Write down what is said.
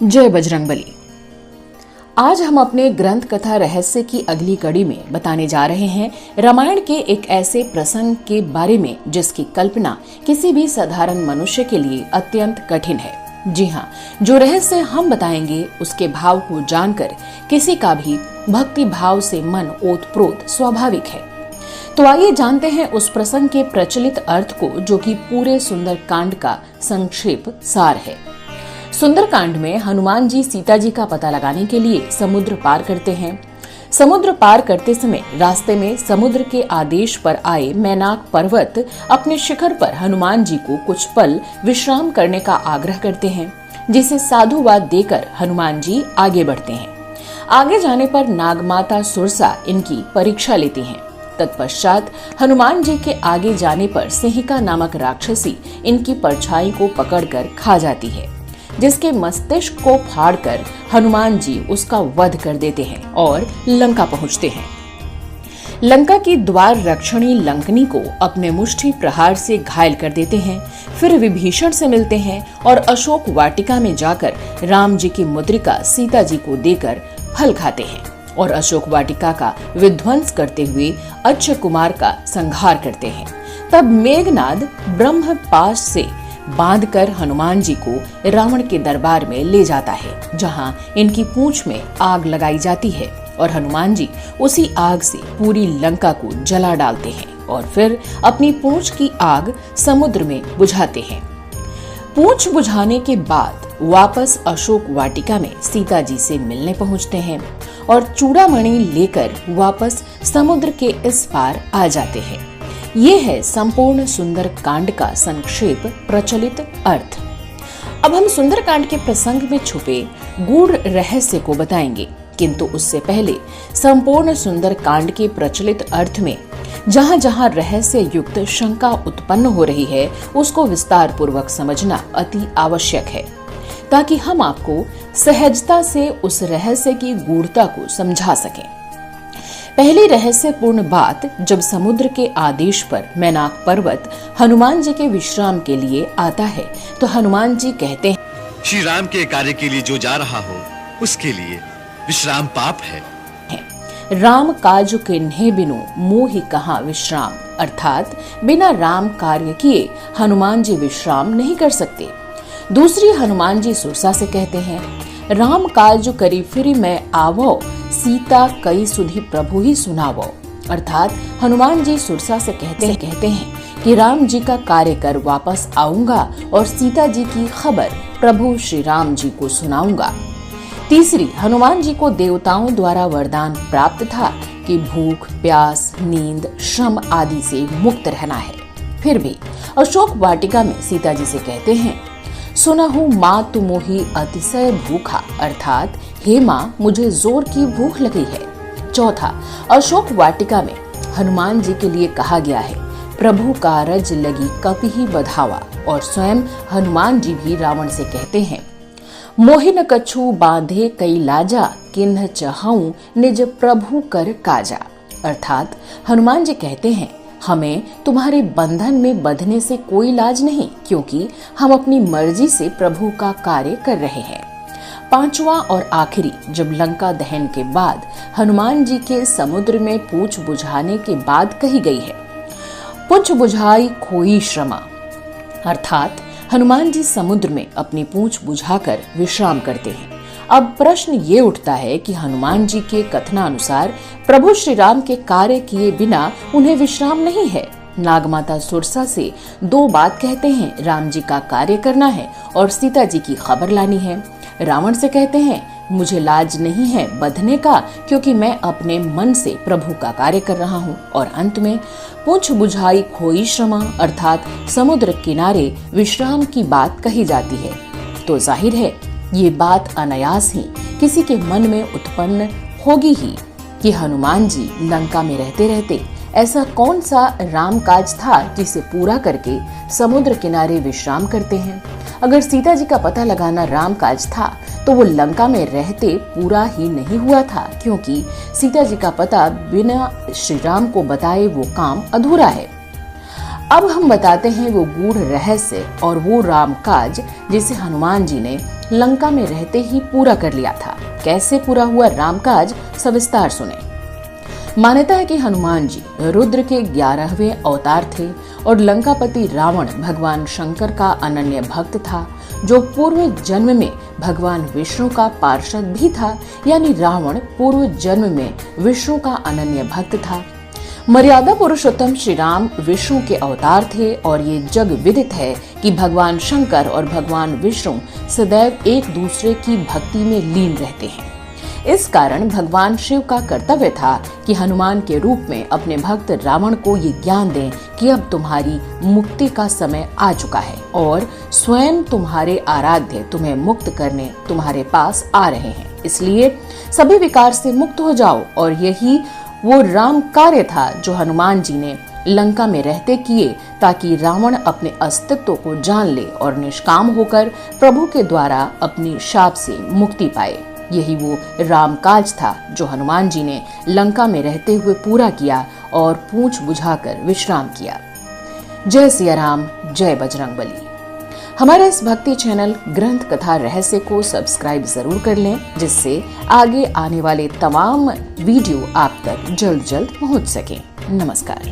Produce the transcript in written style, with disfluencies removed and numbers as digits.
जय बजरंगबली। आज हम अपने ग्रंथ कथा रहस्य की अगली कड़ी में बताने जा रहे हैं रामायण के एक ऐसे प्रसंग के बारे में जिसकी कल्पना किसी भी साधारण मनुष्य के लिए अत्यंत कठिन है। जी हाँ, जो रहस्य हम बताएंगे उसके भाव को जानकर किसी का भी भक्ति भाव से मन ओतप्रोत स्वाभाविक है। तो आइए जानते हैं उस प्रसंग के प्रचलित अर्थ को, जो कि पूरे सुंदर कांड का संक्षेप सार है। सुंदरकांड में हनुमान जी सीता जी का पता लगाने के लिए समुद्र पार करते हैं। समुद्र पार करते समय रास्ते में समुद्र के आदेश पर आए मैनाक पर्वत अपने शिखर पर हनुमान जी को कुछ पल विश्राम करने का आग्रह करते हैं, जिसे साधुवाद देकर हनुमान जी आगे बढ़ते हैं। आगे जाने पर नागमाता सुरसा इनकी परीक्षा लेती हैं। तत्पश्चात हनुमान जी के आगे जाने पर सिंहिका नामक राक्षसी इनकी परछाई को पकड़कर खा जाती है, जिसके मस्तिष्क को फाड़कर हनुमान जी उसका वध कर देते हैं और लंका पहुंचते हैं। लंका की द्वार रक्षणी लंकनी को अपने मुष्टि प्रहार से घायल कर देते हैं। फिर विभीषण से मिलते हैं और अशोक वाटिका में जाकर राम जी की मुद्रिका सीता जी को देकर फल खाते हैं और अशोक वाटिका का विध्वंस करते हुए अक्षय कुमार का संहार करते हैं। तब मेघनाद ब्रह्म पाश से बांधकर हनुमान जी को रावण के दरबार में ले जाता है, जहां इनकी पूंछ में आग लगाई जाती है और हनुमान जी उसी आग से पूरी लंका को जला डालते हैं और फिर अपनी पूंछ की आग समुद्र में बुझाते हैं। पूंछ बुझाने के बाद वापस अशोक वाटिका में सीता जी से मिलने पहुंचते हैं और चूड़ामणि लेकर वापस समुद्र के इस पार आ जाते हैं। ये है संपूर्ण सुंदर कांड का संक्षेप प्रचलित अर्थ। अब हम सुंदर कांड के प्रसंग में छुपे गूढ़ रहस्य को बताएंगे, किंतु उससे पहले संपूर्ण सुंदर कांड के प्रचलित अर्थ में जहां जहां रहस्य युक्त शंका उत्पन्न हो रही है, उसको विस्तार पूर्वक समझना अति आवश्यक है, ताकि हम आपको सहजता से उस रहस्य की गूढ़ता को समझा सकें। पहली रहस्यपूर्ण बात, जब समुद्र के आदेश पर मैनाक पर्वत हनुमान जी के विश्राम के लिए आता है, तो हनुमान जी कहते हैं, श्री राम के कार्य के लिए जो जा रहा हो उसके लिए विश्राम पाप है। राम काज किन्हे बिनु मोहि कहाँ विश्राम, अर्थात बिना राम कार्य किए हनुमान जी विश्राम नहीं कर सकते। दूसरी हनुमान जी सुरसा से कहते हैं, राम काज करी फिर मैं आवो, सीता कई सुधी प्रभु ही सुनावो, अर्थात हनुमान जी सुरसा से कहते हैं कि राम जी का कार्य कर वापस आऊंगा और सीता जी की खबर प्रभु श्री राम जी को सुनाऊंगा। तीसरी, हनुमान जी को देवताओं द्वारा वरदान प्राप्त था कि भूख, प्यास, नींद, श्रम आदि से मुक्त रहना है। फिर भी अशोक वाटिका में सीता जी से कहते हैं, सुनहु माँ तु मोहि अतिशय भूखा, अर्थात हे माँ मुझे जोर की भूख लगी है। चौथा, अशोक वाटिका में हनुमान जी के लिए कहा गया है, प्रभु कारज लगी कपिहि बधावा, और स्वयं हनुमान जी भी रावण से कहते हैं, मोहि न कछु बांधे कई लाजा, किन्ह चहाऊं निज प्रभु कर काजा, अर्थात हनुमान जी कहते हैं, हमें तुम्हारे बंधन में बंधने से कोई लाज नहीं, क्योंकि हम अपनी मर्जी से प्रभु का कार्य कर रहे हैं। पांचवा और आखिरी, जब लंका दहन के बाद हनुमान जी के समुद्र में पूंछ बुझाने के बाद कही गई है, पूंछ बुझाई खोई श्रमा, अर्थात हनुमान जी समुद्र में अपनी पूंछ बुझाकर विश्राम करते हैं। अब प्रश्न ये उठता है कि हनुमान जी के कथनानुसार प्रभु श्री राम के कार्य किए बिना उन्हें विश्राम नहीं है। नागमाता सुरसा से दो बात कहते हैं, राम जी का कार्य करना है और सीता जी की खबर लानी है। रावण से कहते हैं, मुझे लाज नहीं है बंधने का, क्योंकि मैं अपने मन से प्रभु का कार्य कर रहा हूँ। और अंत में पूंछ बुझाई खोई श्रमा, अर्थात समुद्र किनारे विश्राम की बात कही जाती है। तो जाहिर है ये बात अनायास ही किसी के मन में उत्पन्न होगी ही कि हनुमान जी लंका में रहते रहते ऐसा कौन सा राम काज था जिसे पूरा करके समुद्र किनारे विश्राम करते हैं। अगर सीता जी का पता लगाना राम काज था तो वो लंका में रहते पूरा ही नहीं हुआ था, क्योंकि सीता जी का पता बिना श्री राम को बताए वो काम अधूरा है। अब हम बताते हैं वो गूढ़ रहस्य और वो राम काज जिसे हनुमान जी ने लंका में रहते ही पूरा कर लिया था। कैसे पूरा हुआ राम काज, सविस्तार सुने। मान्यता है कि हनुमान जी रुद्र के 11वें अवतार थे और लंकापति रावण भगवान शंकर का अनन्य भक्त था, जो पूर्व जन्म में भगवान विष्णु का पार्षद भी था। यानी रावण पूर्व जन्म में विष्णु का अनन्य भक्त था। मर्यादा पुरुषोत्तम श्री राम विष्णु के अवतार थे और ये जग विदित है कि भगवान शंकर और भगवान विष्णु सदैव एक दूसरे की भक्ति में लीन रहते हैं। इस कारण भगवान शिव का कर्तव्य था कि हनुमान के रूप में अपने भक्त रावण को ये ज्ञान दें कि अब तुम्हारी मुक्ति का समय आ चुका है और स्वयं तुम्हारे आराध्य तुम्हें मुक्त करने तुम्हारे पास आ रहे हैं। इसलिए सभी विकार से मुक्त हो जाओ। और यही वो राम कार्य था जो हनुमान जी ने लंका में रहते किए, ताकि रावण अपने अस्तित्व को जान ले और निष्काम होकर प्रभु के द्वारा अपनी शाप से मुक्ति पाए। यही वो राम काज था जो हनुमान जी ने लंका में रहते हुए पूरा किया और पूंछ बुझाकर विश्राम किया। जय सिया राम, जय बजरंगबली। हमारे इस भक्ति चैनल ग्रंथ कथा रहस्य को सब्सक्राइब जरूर कर लें, जिससे आगे आने वाले तमाम वीडियो आप तक जल्द पहुंच सके। नमस्कार।